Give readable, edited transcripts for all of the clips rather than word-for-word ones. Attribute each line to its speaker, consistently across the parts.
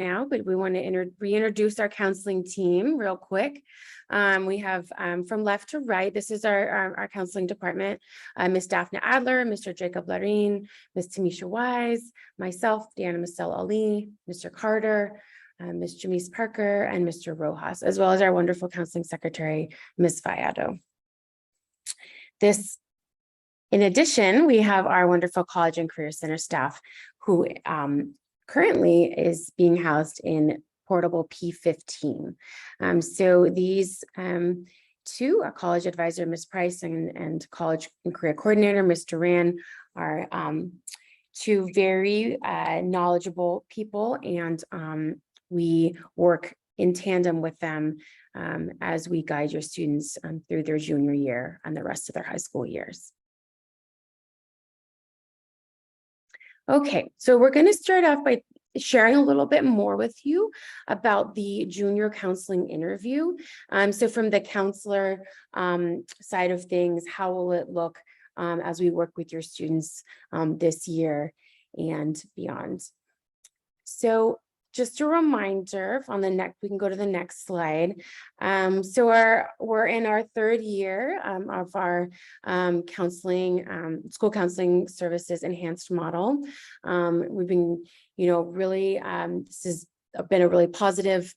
Speaker 1: now, but we want to reintroduce our counseling team real quick. We have from left to right, this is our counseling department, Ms. Daphne Adler, Mr. Jacob Larine, Ms. Tamisha Wise, myself, Deanna Marcel Ali, Mr. Carter, Ms. Jamise Parker, and Mr. Rojas, as well as our wonderful counseling secretary, Ms. Fayado. In addition, we have our wonderful College and Career Center staff who currently is being housed in portable P15. So these two, our college advisor, Ms. Price, and college and career coordinator, Ms. Duran, are two very knowledgeable people, and we work in tandem with them as we guide your students through their junior year and the rest of their high school years. Okay, so we're going to start off by sharing a little bit more with you about the junior counseling interview. So from the counselor side of things, how will it look as we work with your students this year and beyond? So just a reminder on the next, we can go to the next slide. So we're in our third year of our school counseling services enhanced model. We've been, really, this has been a really positive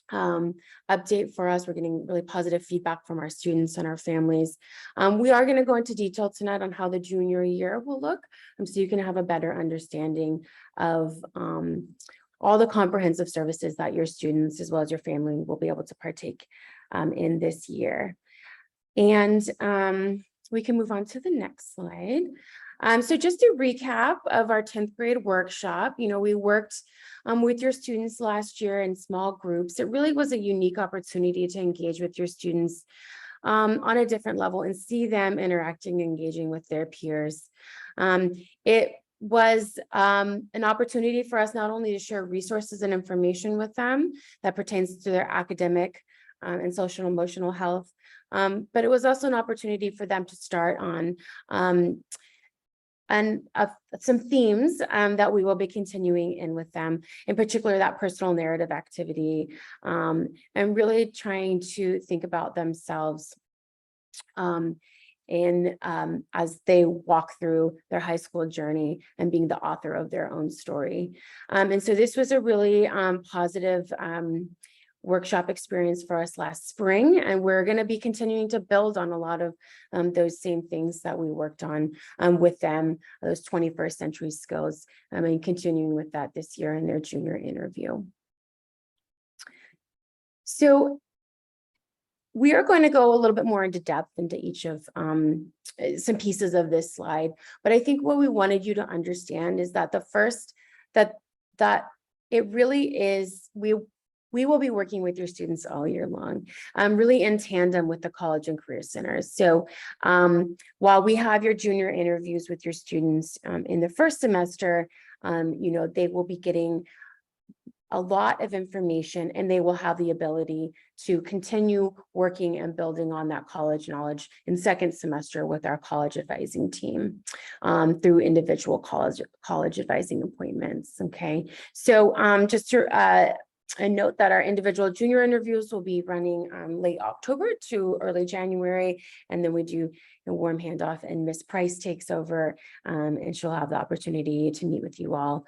Speaker 1: update for us. We're getting really positive feedback from our students and our families. We are going to go into detail tonight on how the junior year will look, so you can have a better understanding of all the comprehensive services that your students as well as your family will be able to partake in this year. And we can move on to the next slide. So just a recap of our 10th grade workshop, we worked with your students last year in small groups. It really was a unique opportunity to engage with your students on a different level and see them interacting, engaging with their peers. It was an opportunity for us not only to share resources and information with them that pertains to their academic and social and emotional health, but it was also an opportunity for them to start on some themes that we will be continuing in with them, in particular that personal narrative activity, and really trying to think about themselves as they walk through their high school journey and being the author of their own story. And so this was a really positive workshop experience for us last spring, and we're going to be continuing to build on a lot of those same things that we worked on with them, those 21st century skills, and continuing with that this year in their junior interview. So we are going to go a little bit more into depth into each of some pieces of this slide, but I think what we wanted you to understand is that that it really is, we will be working with your students all year long, really in tandem with the College and Career Centers. So while we have your junior interviews with your students in the first semester, they will be getting a lot of information, and they will have the ability to continue working and building on that college knowledge in second semester with our college advising team through individual college advising appointments. Okay, so just to note that our individual junior interviews will be running late October to early January, and then we do a warm handoff, and Ms. Price takes over, and she'll have the opportunity to meet with you all.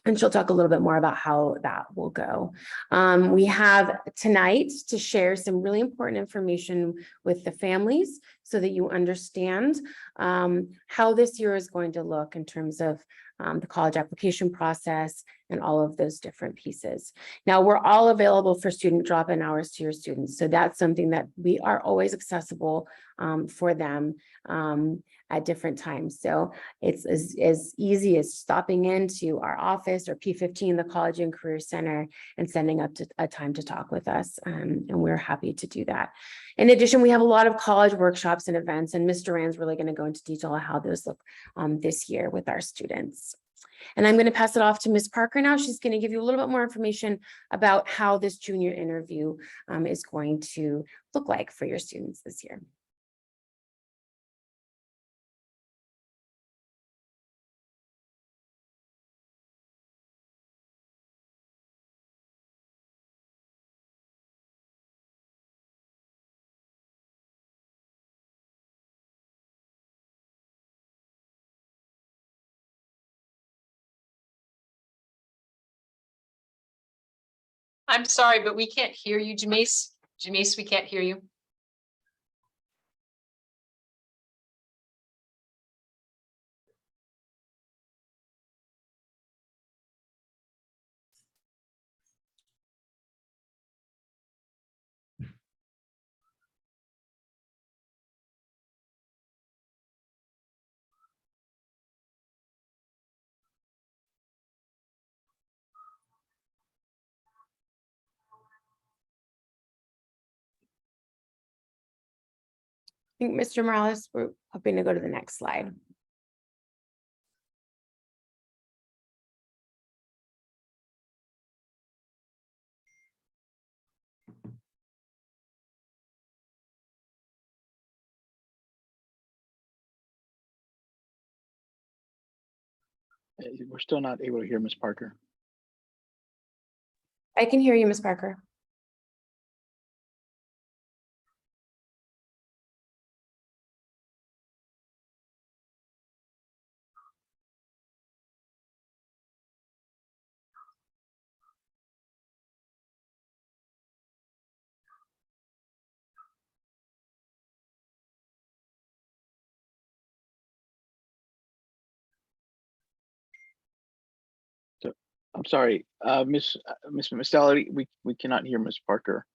Speaker 1: And she'll talk a little bit more about how that will go. We have tonight to share some really important information with the families so that you understand how this year is going to look in terms of the college application process and all of those different pieces. Now, we're all available for student drop-in hours to your students. So that's something that we are always accessible for them at different times. So it's as easy as stopping into our office or P15, the College and Career Center, and sending up to a time to talk with us. And we're happy to do that. In addition, we have a lot of college workshops and events, and Ms. Duran's really going to go into detail on how those look this year with our students. And I'm going to pass it off to Ms. Parker now. She's going to give you a little bit more information about how this junior interview is going to look like for your students this year.
Speaker 2: I'm sorry, but we can't hear you, Jamise. Jamise, we can't hear you.
Speaker 1: I think Mr. Morales, we're hoping to go to the next slide.
Speaker 3: We're still not able to hear Ms. Parker.
Speaker 1: I can hear you, Ms. Parker.
Speaker 3: So I'm sorry, Miss Sally, we cannot hear Ms. Parker.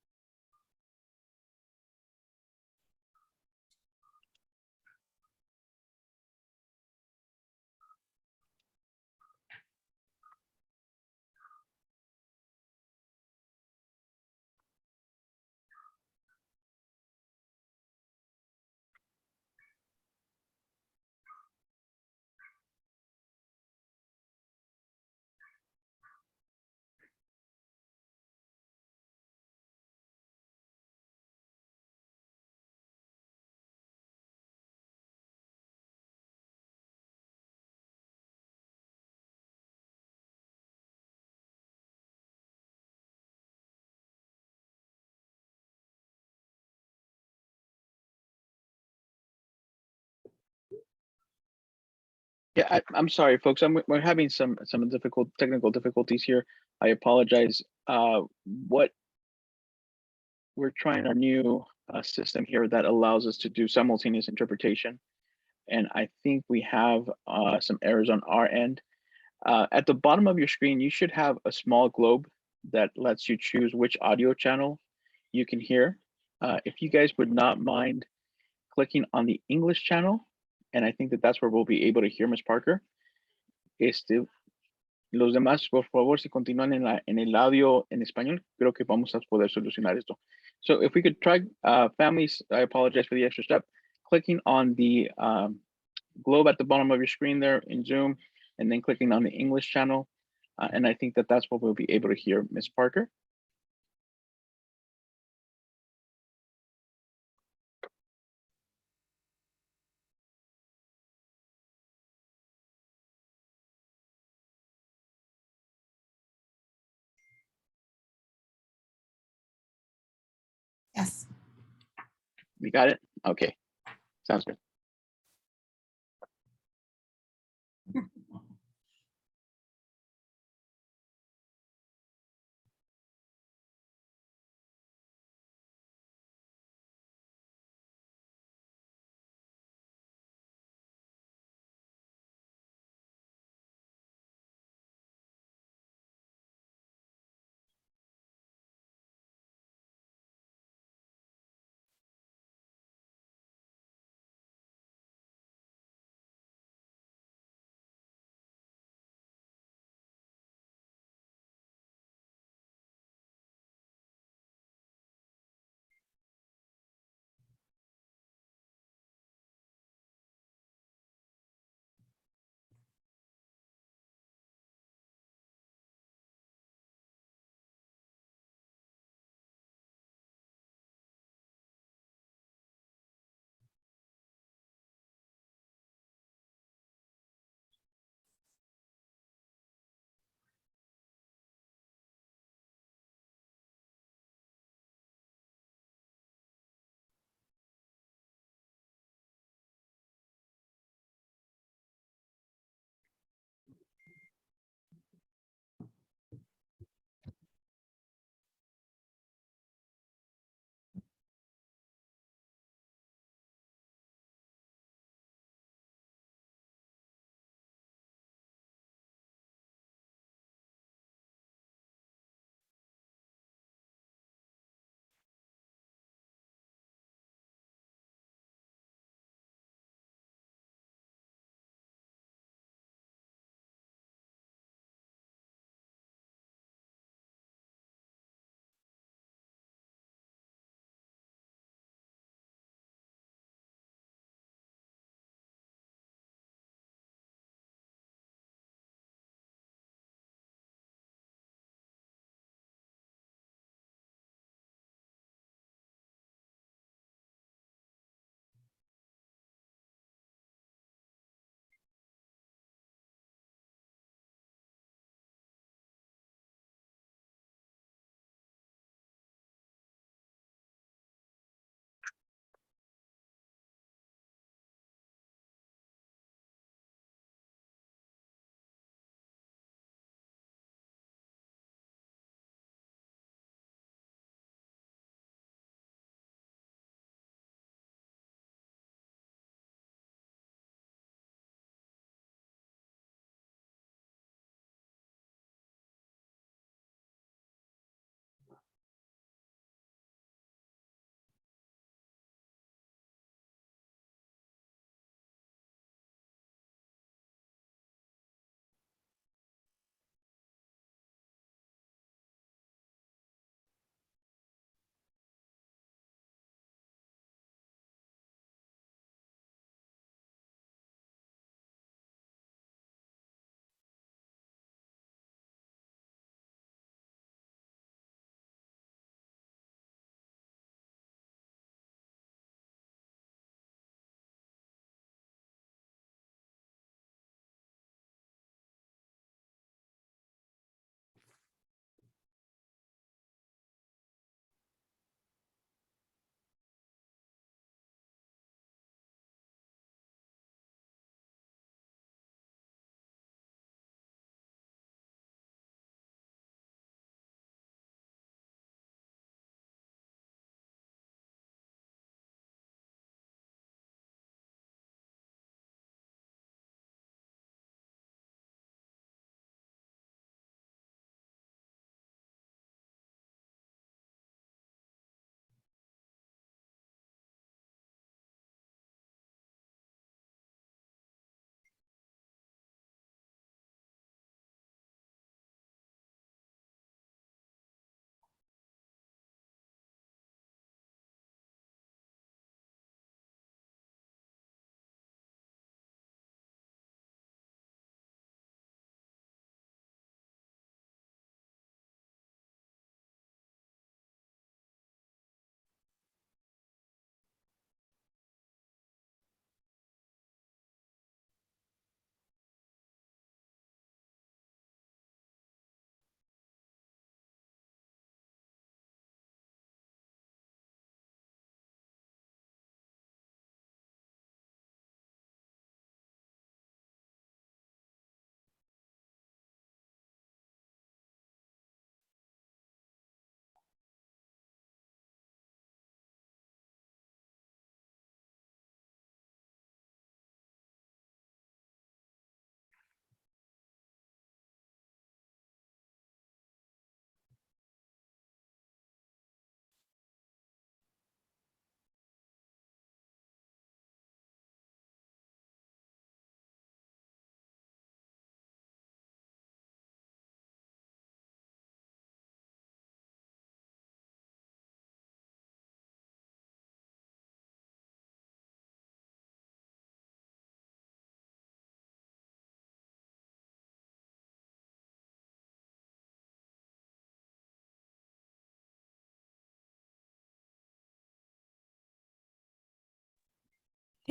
Speaker 3: Yeah, I'm sorry, folks. We're having some technical difficulties here. I apologize. What we're trying our new system here that allows us to do simultaneous interpretation, and I think we have some errors on our end. At the bottom of your screen, you should have a small globe that lets you choose which audio channel you can hear. If you guys would not mind clicking on the English channel, and I think that that's where we'll be able to hear Ms. Parker. Los demás, por favor, si continúan en el audio en español, creo que vamos a poder solucionar esto. So if we could try, families, I apologize for the extra step, clicking on the globe at the bottom of your screen there in Zoom, and then clicking on the English channel. And I think that that's what we'll be able to hear Ms. Parker.
Speaker 1: Yes.
Speaker 3: We got it? Okay, sounds good.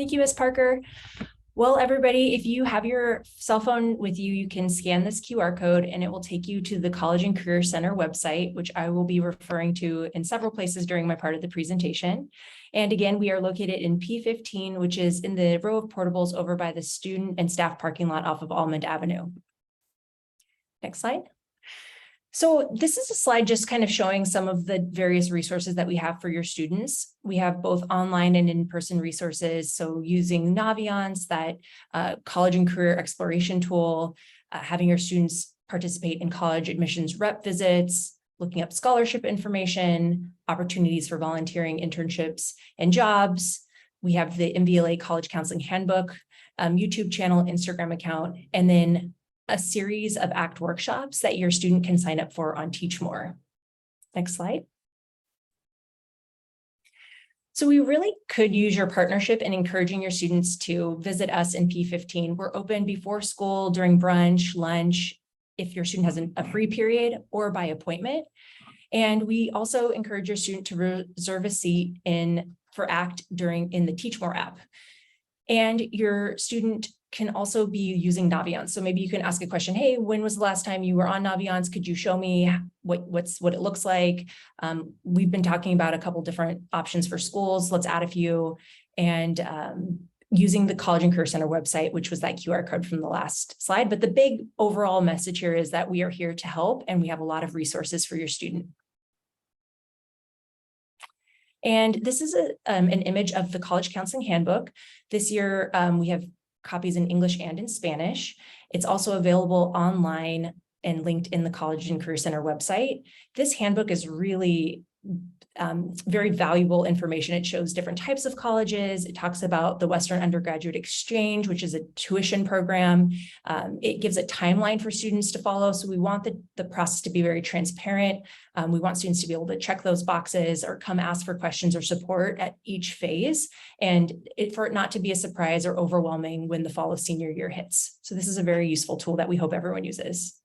Speaker 4: Thank you, Ms. Parker. Well, everybody, if you have your cell phone with you, you can scan this QR code and it will take you to the College and Career Center website, which I will be referring to in several places during my part of the presentation. And again, we are located in P15, which is in the row of portables over by the student and staff parking lot off of Almond Avenue. Next slide. So this is a slide just kind of showing some of the various resources that we have for your students. We have both online and in-person resources. So using Naviance, that college and career exploration tool, having your students participate in college admissions rep visits, looking up scholarship information, opportunities for volunteering, internships, and jobs. We have the MVLA College Counseling Handbook, YouTube channel, Instagram account, and then a series of ACT workshops that your student can sign up for on Teach More. Next slide. So we really could use your partnership in encouraging your students to visit us in P15. We're open before school, during brunch, lunch, if your student has a free period, or by appointment. And we also encourage your student to reserve a seat for ACT in the Teach More app. And your student can also be using Naviance. So maybe you can ask a question, hey, when was the last time you were on Naviance? Could you show me what it looks like? We've been talking about a couple different options for schools. Let's add a few. And using the College and Career Center website, which was that QR code from the last slide. But the big overall message here is that we are here to help and we have a lot of resources for your student. And this is an image of the College Counseling Handbook. This year, we have copies in English and in Spanish. It's also available online and linked in the College and Career Center website. This handbook is really very valuable information. It shows different types of colleges. It talks about the Western Undergraduate Exchange, which is a tuition program. It gives a timeline for students to follow. So we want the process to be very transparent. We want students to be able to check those boxes or come ask for questions or support at each phase, and for it not to be a surprise or overwhelming when the fall of senior year hits. So this is a very useful tool that we hope everyone uses.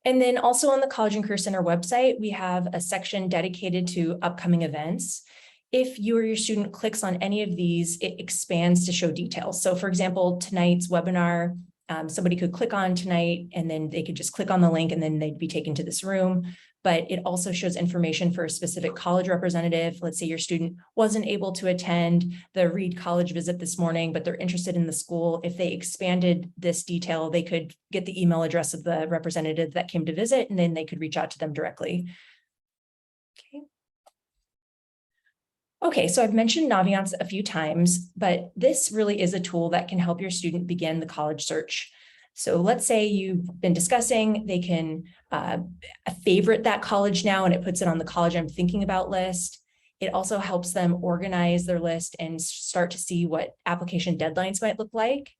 Speaker 4: And then also on the College and Career Center website, we have a section dedicated to upcoming events. If you or your student clicks on any of these, it expands to show details. So for example, tonight's webinar, somebody could click on tonight and then they could just click on the link and then they'd be taken to this room. But it also shows information for a specific college representative. Let's say your student wasn't able to attend the Reed College visit this morning, but they're interested in the school. If they expanded this detail, they could get the email address of the representative that came to visit, and then they could reach out to them directly. Okay, so I've mentioned Naviance a few times, but this really is a tool that can help your student begin the college search. So let's say you've been discussing, they can favorite that college now and it puts it on the college I'm thinking about list. It also helps them organize their list and start to see what application deadlines might look like.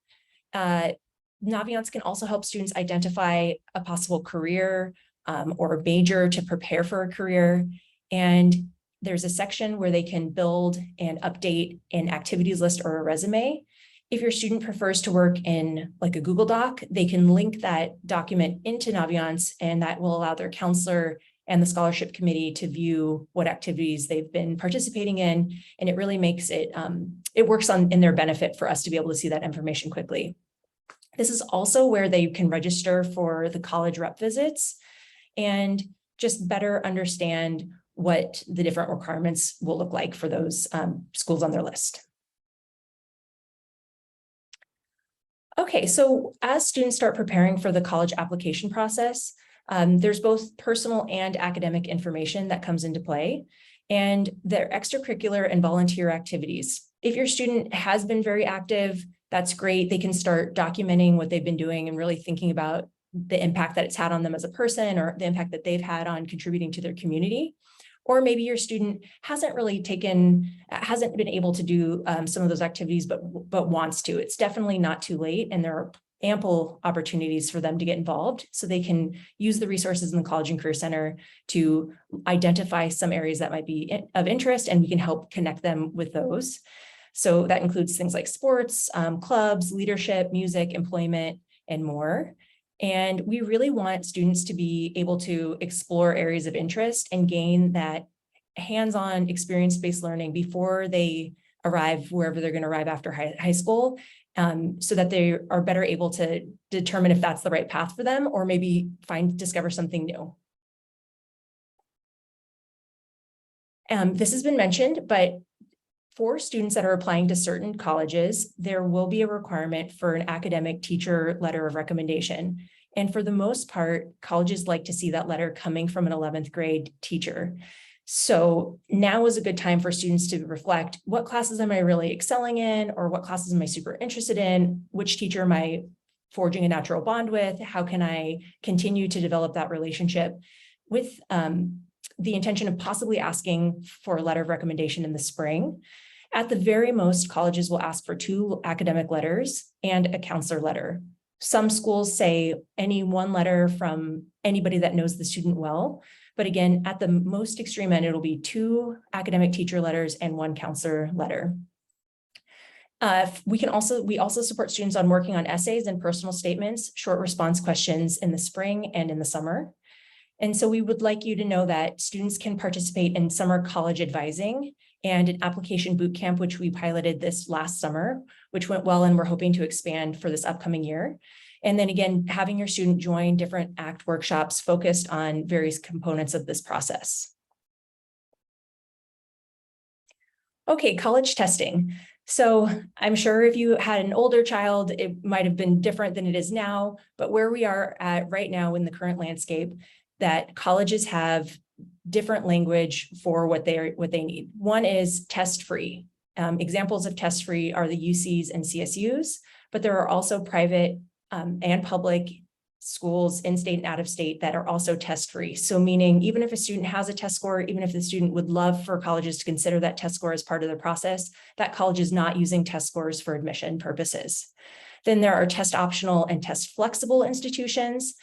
Speaker 4: Naviance can also help students identify a possible career or major to prepare for a career. And there's a section where they can build and update an activities list or a resume. If your student prefers to work in like a Google Doc, they can link that document into Naviance, and that will allow their counselor and the scholarship committee to view what activities they've been participating in. And it really makes it, it works in their benefit for us to be able to see that information quickly. This is also where they can register for the college rep visits and just better understand what the different requirements will look like for those schools on their list. Okay, so as students start preparing for the college application process, there's both personal and academic information that comes into play, and their extracurricular and volunteer activities. If your student has been very active, that's great. They can start documenting what they've been doing and really thinking about the impact that it's had on them as a person or the impact that they've had on contributing to their community. Or maybe your student hasn't been able to do some of those activities, but wants to. It's definitely not too late, and there are ample opportunities for them to get involved. So they can use the resources in the College and Career Center to identify some areas that might be of interest, and we can help connect them with those. So that includes things like sports, clubs, leadership, music, employment, and more. And we really want students to be able to explore areas of interest and gain that hands-on experience-based learning before they arrive wherever they're going to arrive after high school, so that they are better able to determine if that's the right path for them, or maybe discover something new. This has been mentioned, but for students that are applying to certain colleges, there will be a requirement for an academic teacher letter of recommendation. And for the most part, colleges like to see that letter coming from an 11th grade teacher. So now is a good time for students to reflect, what classes am I really excelling in, or what classes am I super interested in? Which teacher am I forging a natural bond with? How can I continue to develop that relationship with the intention of possibly asking for a letter of recommendation in the spring? At the very most, colleges will ask for 2 academic letters and a counselor letter. Some schools say any one letter from anybody that knows the student well. But again, at the most extreme end, it'll be 2 academic teacher letters and 1 counselor letter. We also support students on working on essays and personal statements, short response questions in the spring and in the summer. And so we would like you to know that students can participate in summer college advising and an application boot camp, which we piloted this last summer, which went well, and we're hoping to expand for this upcoming year. And then again, having your student join different ACT workshops focused on various components of this process. Okay, college testing. So I'm sure if you had an older child, it might have been different than it is now, but where we are at right now in the current landscape, that colleges have different language for what they need. One is test-free. Examples of test-free are the UCs and CSUs, but there are also private and public schools in state and out of state that are also test-free. So meaning even if a student has a test score, even if the student would love for colleges to consider that test score as part of the process, that college is not using test scores for admission purposes. Then there are test optional and test flexible institutions.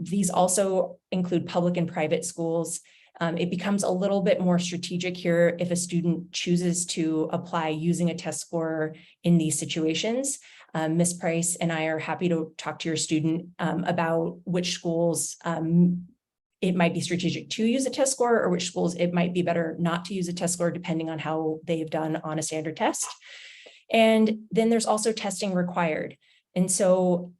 Speaker 4: These also include public and private schools. It becomes a little bit more strategic here if a student chooses to apply using a test score in these situations. Ms. Price and I are happy to talk to your student about which schools it might be strategic to use a test score, or which schools it might be better not to use a test score, depending on how they've done on a standard test. And then there's also testing required. And so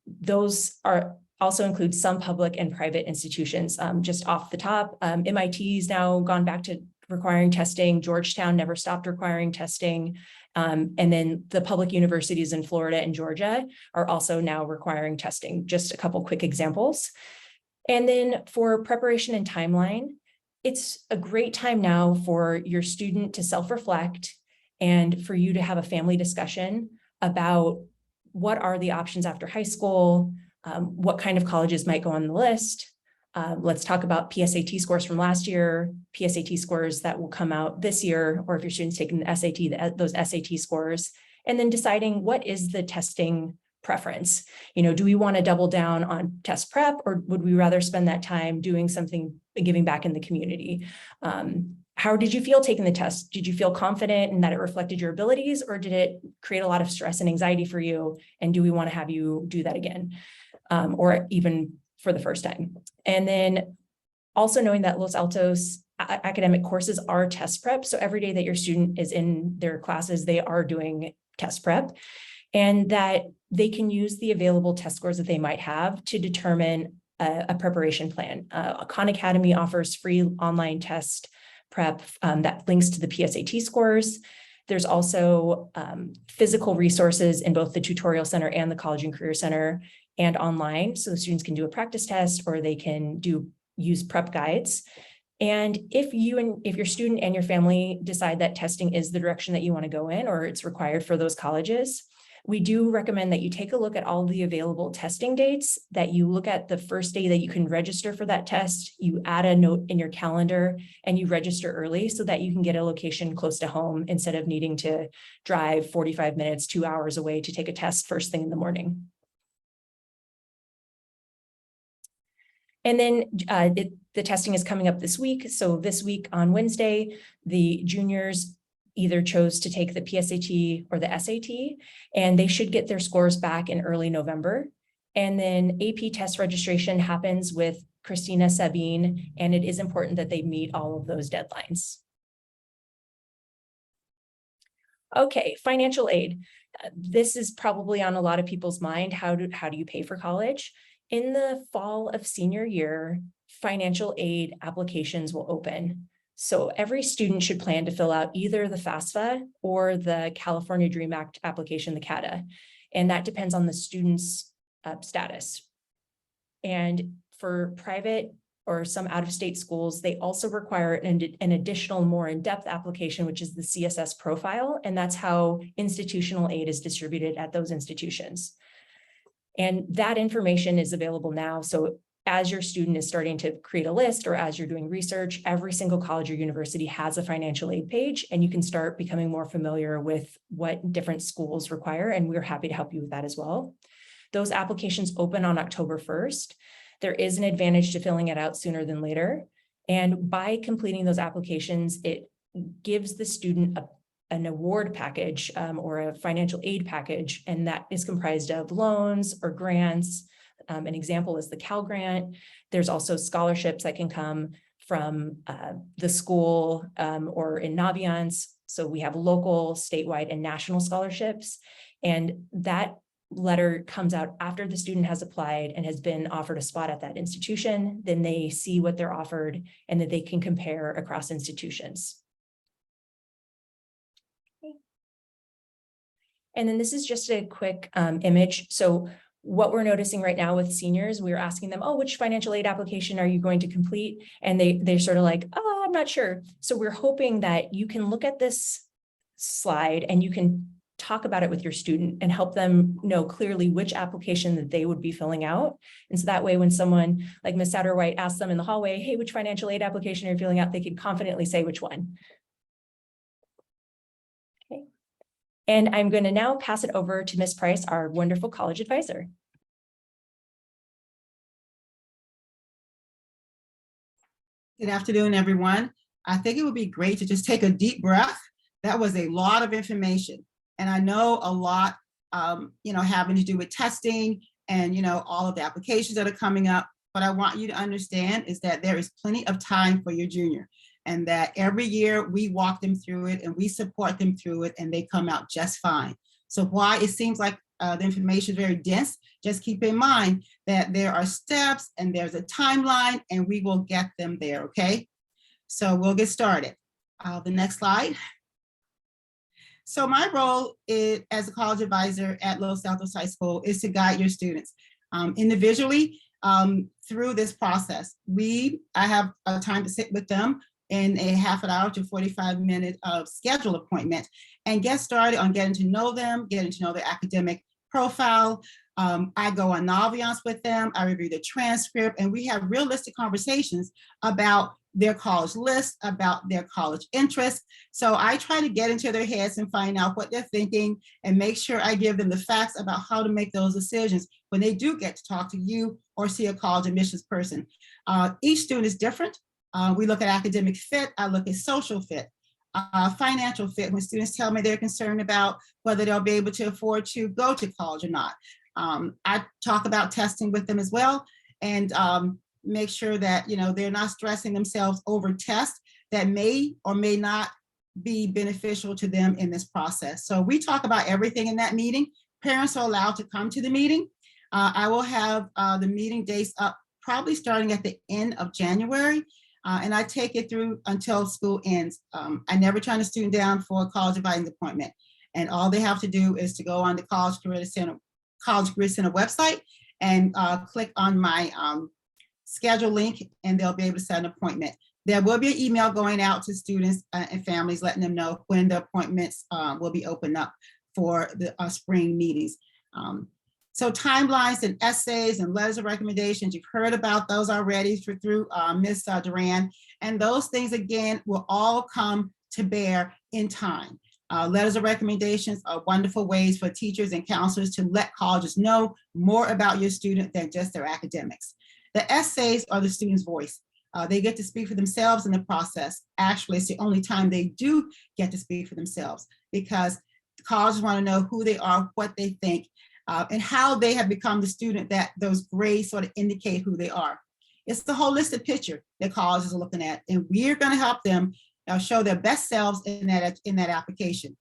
Speaker 4: those are also include some public and private institutions. Just off the top, MIT's now gone back to requiring testing. Georgetown never stopped requiring testing. And then the public universities in Florida and Georgia are also now requiring testing. Just a couple quick examples. And then for preparation and timeline, it's a great time now for your student to self-reflect and for you to have a family discussion about what are the options after high school, what kind of colleges might go on the list. Let's talk about PSAT scores from last year, PSAT scores that will come out this year, or if your student's taking the SAT, those SAT scores, and then deciding what is the testing preference. You know, do we want to double down on test prep, or would we rather spend that time doing something, giving back in the community? How did you feel taking the test? Did you feel confident in that it reflected your abilities, or did it create a lot of stress and anxiety for you? And do we want to have you do that again? Or even for the first time? And then also knowing that Los Altos academic courses are test prep. So every day that your student is in their classes, they are doing test prep, and that they can use the available test scores that they might have to determine a preparation plan. Khan Academy offers free online test prep that links to the PSAT scores. There's also physical resources in both the Tutorial Center and the College and Career Center and online. So the students can do a practice test, or they can use prep guides. And if your student and your family decide that testing is the direction that you want to go in, or it's required for those colleges, we do recommend that you take a look at all the available testing dates, that you look at the first day that you can register for that test, you add a note in your calendar, and you register early so that you can get a location close to home instead of needing to drive 45 minutes, 2 hours away to take a test first thing in the morning. And then the testing is coming up this week. So this week on Wednesday, the juniors either chose to take the PSAT or the SAT, and they should get their scores back in early November. And then AP test registration happens with Christina Sabine, and it is important that they meet all of those deadlines. Okay, financial aid. This is probably on a lot of people's mind. How do you pay for college? In the fall of senior year, financial aid applications will open. So every student should plan to fill out either the FAFSA or the California Dream Act application, the CATA, and that depends on the student's status. And for private or some out-of-state schools, they also require an additional, more in-depth application, which is the CSS profile, and that's how institutional aid is distributed at those institutions. And that information is available now. So as your student is starting to create a list or as you're doing research, every single college or university has a financial aid page, and you can start becoming more familiar with what different schools require, and we're happy to help you with that as well. Those applications open on October 1st. There is an advantage to filling it out sooner than later. And by completing those applications, it gives the student an award package or a financial aid package, and that is comprised of loans or grants. An example is the Cal Grant. There's also scholarships that can come from the school or in Naviance. So we have local, statewide, and national scholarships. And that letter comes out after the student has applied and has been offered a spot at that institution. Then they see what they're offered and that they can compare across institutions. Okay. And then this is just a quick image. So what we're noticing right now with seniors, we're asking them, oh, which financial aid application are you going to complete? And they're sort of like, oh, I'm not sure. So we're hoping that you can look at this slide and you can talk about it with your student and help them know clearly which application that they would be filling out. And so that way, when someone like Ms. Satterwhite asks them in the hallway, hey, which financial aid application are you filling out? They can confidently say which one. Okay. And I'm going to now pass it over to Ms. Price, our wonderful college advisor.
Speaker 5: Good afternoon, everyone. I think it would be great to just take a deep breath. That was a lot of information. And I know a lot, having to do with testing and, all of the applications that are coming up. What I want you to understand is that there is plenty of time for your junior, and that every year we walk them through it and we support them through it, and they come out just fine. So why it seems like the information is very dense, just keep in mind that there are steps and there's a timeline, and we will get them there, okay? So we'll get started. The next slide. So my role as a college advisor at Los Altos High School is to guide your students individually through this process. I have time to sit with them in a half an hour to 45-minute schedule appointment and get started on getting to know them, getting to know their academic profile. I go on Naviance with them, I review the transcript, and we have realistic conversations about their college list, about their college interests. So I try to get into their heads and find out what they're thinking and make sure I give them the facts about how to make those decisions when they do get to talk to you or see a college admissions person. Each student is different. We look at academic fit, I look at social fit, financial fit, when students tell me they're concerned about whether they'll be able to afford to go to college or not. I talk about testing with them as well, and make sure that they're not stressing themselves over tests that may or may not be beneficial to them in this process. So we talk about everything in that meeting. Parents are allowed to come to the meeting. I will have the meeting dates up probably starting at the end of January, and I take it through until school ends. I never turn a student down for a college advising appointment, and all they have to do is to go on the College Career Center website and click on my schedule link, and they'll be able to set an appointment. There will be an email going out to students and families letting them know when the appointments will be opened up for the spring meetings. So timelines and essays and letters of recommendations, you've heard about those already through Ms. Duran, and those things again will all come to bear in time. Letters of recommendations are wonderful ways for teachers and counselors to let colleges know more about your student than just their academics. The essays are the student's voice. They get to speak for themselves in the process. Actually, it's the only time they do get to speak for themselves, because colleges want to know who they are, what they think, and how they have become the student that those grades sort of indicate who they are. It's the holistic picture that colleges are looking at, and we're going to help them show their best selves in that application.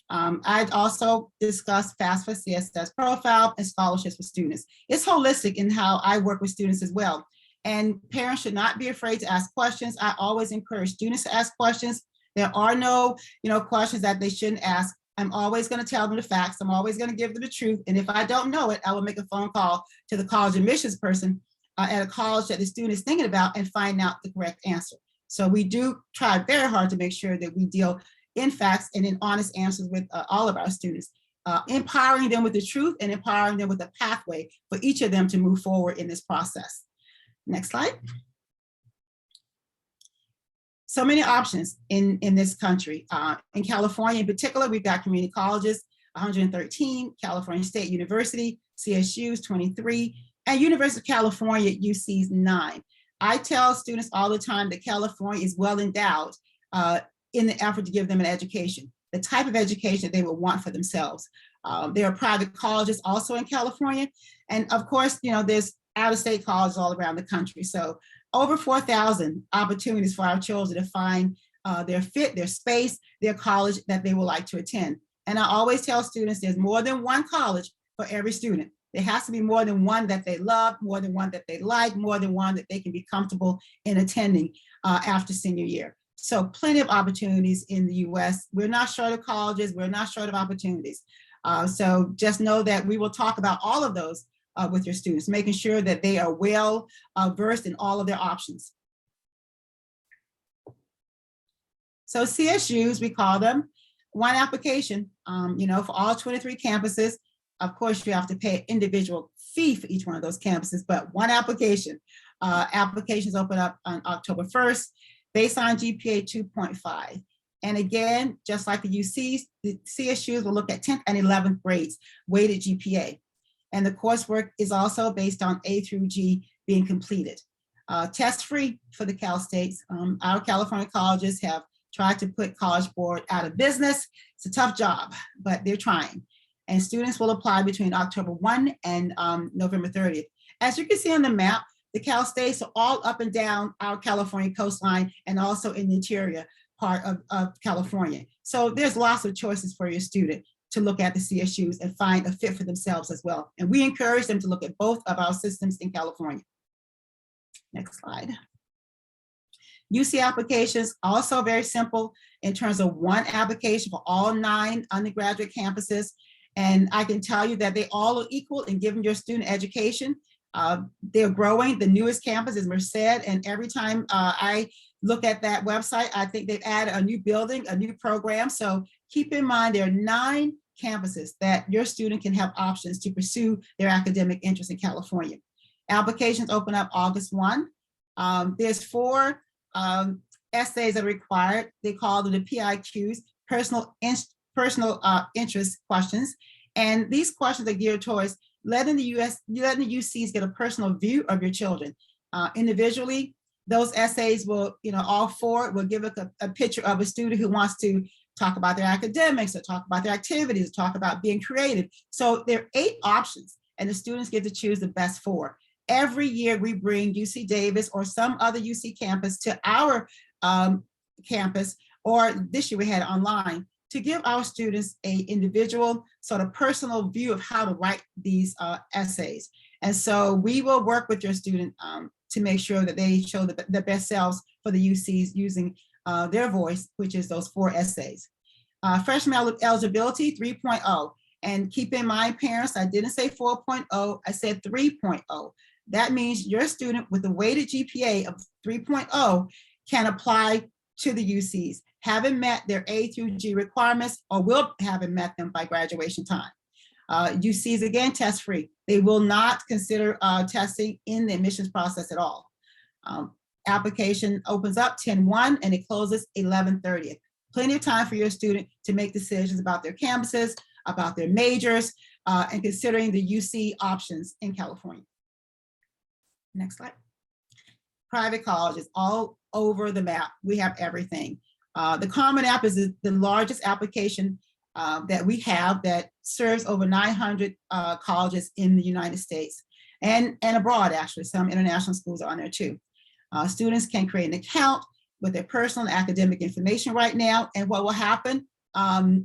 Speaker 5: I'd also discussed FAFSA CSS profile and scholarships for students. It's holistic in how I work with students as well. And parents should not be afraid to ask questions. I always encourage students to ask questions. There are no, questions that they shouldn't ask. I'm always going to tell them the facts. I'm always going to give them the truth. And if I don't know it, I will make a phone call to the college admissions person at a college that the student is thinking about and find out the correct answer. So we do try very hard to make sure that we deal in facts and in honest answers with all of our students, empowering them with the truth and empowering them with a pathway for each of them to move forward in this process. Next slide. So many options in this country. In California in particular, we've got community colleges, 113, California State University, CSU's 23, and University of California, UC's 9. I tell students all the time that California is well endowed in the effort to give them an education, the type of education that they would want for themselves. There are private colleges also in California. And of course, there's out-of-state colleges all around the country. So over 4,000 opportunities for our children to find their fit, their space, their college that they would like to attend. And I always tell students there's more than one college for every student. There has to be more than one that they love, more than one that they like, more than one that they can be comfortable in attending after senior year. So plenty of opportunities in the US. We're not short of colleges, we're not short of opportunities. So just know that we will talk about all of those with your students, making sure that they are well versed in all of their options. So CSUs, we call them, one application, for all 23 campuses. Of course, you have to pay an individual fee for each one of those campuses, but one application. Applications open up on October 1st, baseline GPA 2.5. And again, just like the UCs, the CSUs will look at 10th and 11th grades, weighted GPA. And the coursework is also based on A through G being completed. Test-free for the Cal States. Our California colleges have tried to put College Board out of business. It's a tough job, but they're trying. And students will apply between October 1 and November 30th. As you can see on the map, the Cal States are all up and down our California coastline and also in the interior part of California. So there's lots of choices for your student to look at the CSUs and find a fit for themselves as well. And we encourage them to look at both of our systems in California. Next slide. UC applications, also very simple in terms of one application for all 9 undergraduate campuses. And I can tell you that they all are equal in giving your student education. They're growing. The newest campus is Merced. And every time I look at that website, I think they've added a new building, a new program. So keep in mind, there are 9 campuses that your student can have options to pursue their academic interests in California. Applications open up August 1. There's 4 essays that are required. They call them the PIQs, personal interest questions. And these questions are geared towards letting the UCs get a personal view of your children. Individually, those essays will, all 4 will give a picture of a student who wants to talk about their academics or talk about their activities, or talk about being creative. So there are 8 options and the students get to choose the best 4. Every year we bring UC Davis or some other UC campus to our campus, or this year we had online, to give our students an individual sort of personal view of how to write these essays. And so we will work with your student to make sure that they show the best selves for the UCs using their voice, which is those 4 essays. Freshman eligibility 3.0. And keep in mind, parents, I didn't say 4.0, I said 3.0. That means your student with a weighted GPA of 3.0 can apply to the UCs, having met their A through G requirements, or will having met them by graduation time. UCs, again, test-free. They will not consider testing in the admissions process at all. Application opens up 10/1 and it closes 11/30. Plenty of time for your student to make decisions about their campuses, about their majors, and considering the UC options in California. Next slide. Private colleges all over the map. We have everything. The Common App is the largest application that we have that serves over 900 colleges in the United States and abroad, actually. Some international schools are on there too. Students can create an account with their personal and academic information right now. And what will happen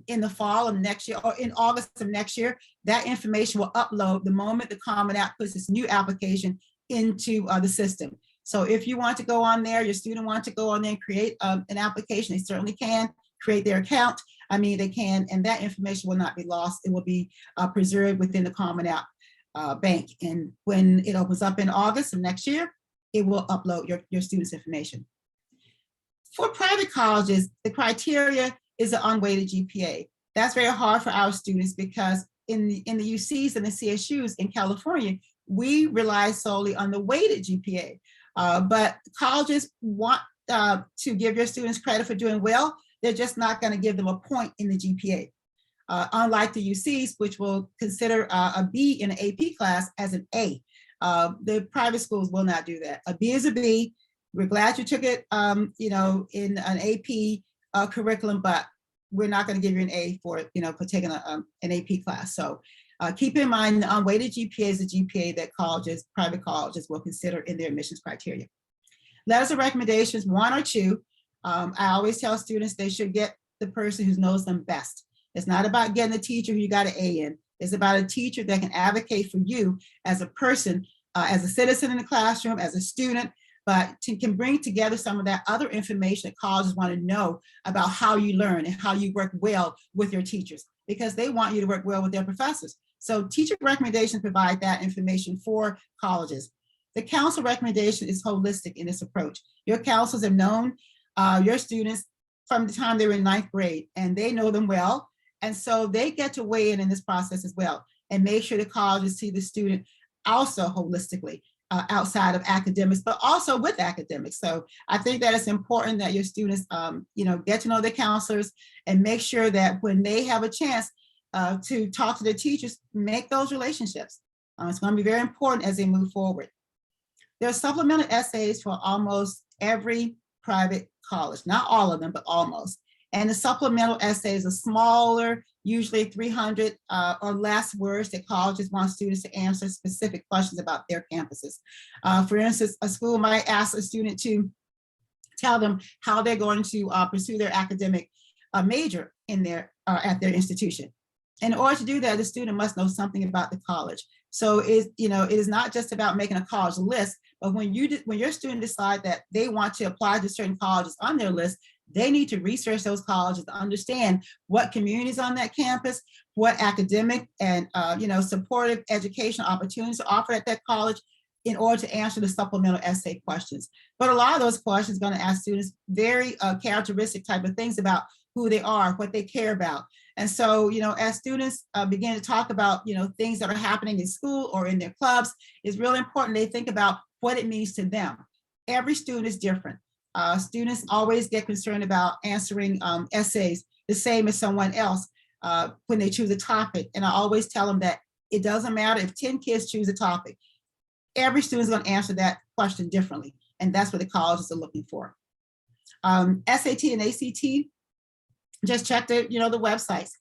Speaker 5: in the fall of next year or in August of next year, that information will upload the moment the Common App puts this new application into the system. So if you want to go on there, your student wants to go on there and create an application, they certainly can create their account. I mean, they can, and that information will not be lost. It will be preserved within the Common App bank. And when it opens up in August of next year, it will upload your students' information. For private colleges, the criteria is an unweighted GPA. That's very hard for our students because in the UCs and the CSUs in California, we rely solely on the weighted GPA. But colleges want to give your students credit for doing well. They're just not going to give them a point in the GPA. Unlike the UCs, which will consider a B in an AP class as an A. The private schools will not do that. A B is a B. We're glad you took it, in an AP curriculum, but we're not going to give you an A for taking an AP class. So keep in mind, the unweighted GPA is a GPA that private colleges will consider in their admissions criteria. Letters of recommendations, 1 or 2. I always tell students they should get the person who knows them best. It's not about getting a teacher who you got an A in. It's about a teacher that can advocate for you as a person, as a citizen in the classroom, as a student, but can bring together some of that other information that colleges want to know about how you learn and how you work well with your teachers, because they want you to work well with their professors. So teacher recommendations provide that information for colleges. The council recommendation is holistic in this approach. Your councils have known your students from the time they were in 9th grade, and they know them well. And so they get to weigh in this process as well and make sure the colleges see the student also holistically outside of academics, but also with academics. So I think that it's important that your students, get to know their counselors and make sure that when they have a chance to talk to their teachers, make those relationships. It's going to be very important as they move forward. There are supplemental essays for almost every private college, not all of them, but almost. And the supplemental essays are smaller, usually 300 or less words that colleges want students to answer specific questions about their campuses. For instance, a school might ask a student to tell them how they're going to pursue their academic major in at their institution. In order to do that, the student must know something about the college. So it is not just about making a college list, but when your student decide that they want to apply to certain colleges on their list, they need to research those colleges to understand what communities on that campus, what academic and supportive educational opportunities are offered at that college in order to answer the supplemental essay questions. But a lot of those questions are going to ask students very characteristic type of things about who they are, what they care about. And so, as students begin to talk about, things that are happening in school or in their clubs, it's really important they think about what it means to them. Every student is different. Students always get concerned about answering essays the same as someone else when they choose a topic. And I always tell them that it doesn't matter if 10 kids choose a topic. Every student is going to answer that question differently. And that's what the colleges are looking for. SAT and ACT, just check the websites.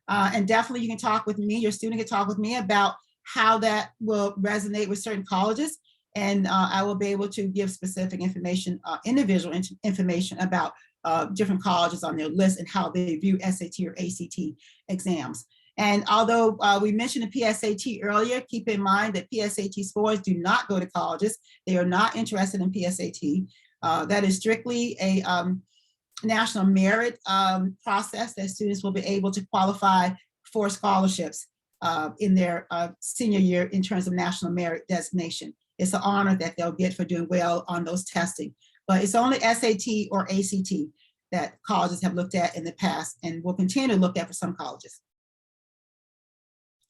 Speaker 5: And definitely you can talk with me, your student can talk with me about how that will resonate with certain colleges. And I will be able to give specific information, individual information about different colleges on their list and how they view SAT or ACT exams. And although we mentioned the PSAT earlier, keep in mind that PSAT scores do not go to colleges. They are not interested in PSAT. That is strictly a national merit process that students will be able to qualify for scholarships in their senior year in terms of national merit designation. It's an honor that they'll get for doing well on those testing. But it's only SAT or ACT that colleges have looked at in the past and will continue to look at for some colleges.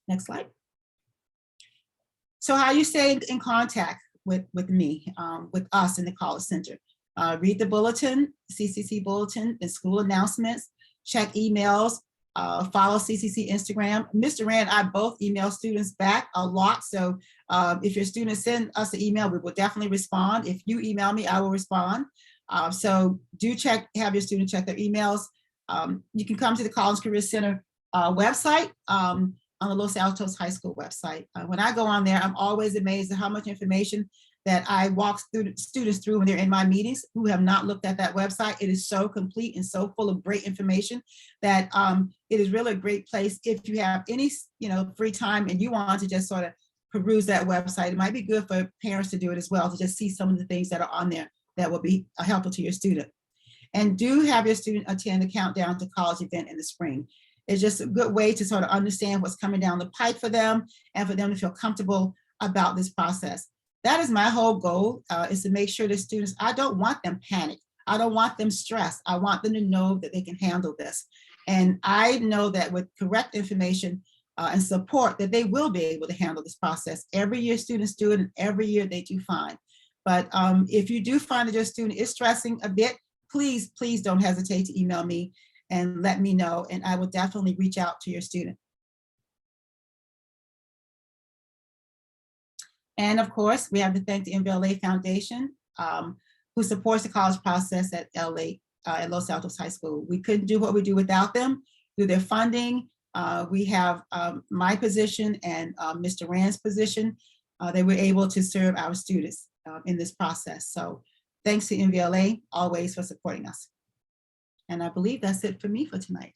Speaker 5: Next slide. So how you stay in contact with me, with us in the College Center. Read the bulletin, CCC bulletin, and school announcements, check emails, follow CCC Instagram. Mr. Rand and I both email students back a lot. So if your students send us an email, we will definitely respond. If you email me, I will respond. So do have your students check their emails. You can come to the College Career Center website, on the Los Altos High School website. When I go on there, I'm always amazed at how much information that I walk students through when they're in my meetings who have not looked at that website. It is so complete and so full of great information that it is really a great place if you have any free time and you want to just sort of peruse that website. It might be good for parents to do it as well, to just see some of the things that are on there that will be helpful to your student. And do have your student attend the Countdown to College event in the spring. It's just a good way to sort of understand what's coming down the pipe for them and for them to feel comfortable about this process. That is my whole goal, is to make sure the students, I don't want them panicked. I don't want them stressed. I want them to know that they can handle this. And I know that with correct information and support, that they will be able to handle this process. Every year students do it, and every year they do fine. But if you do find that your student is stressing a bit, please don't hesitate to email me and let me know, and I will definitely reach out to your student. And of course, we have to thank the MVLA Foundation, who supports the college process at Los Altos High School. We couldn't do what we do without them. Through their funding, we have my position and Mr. Rand's position. They were able to serve our students in this process. So thanks to MVLA always for supporting us. And I believe that's it for me for tonight.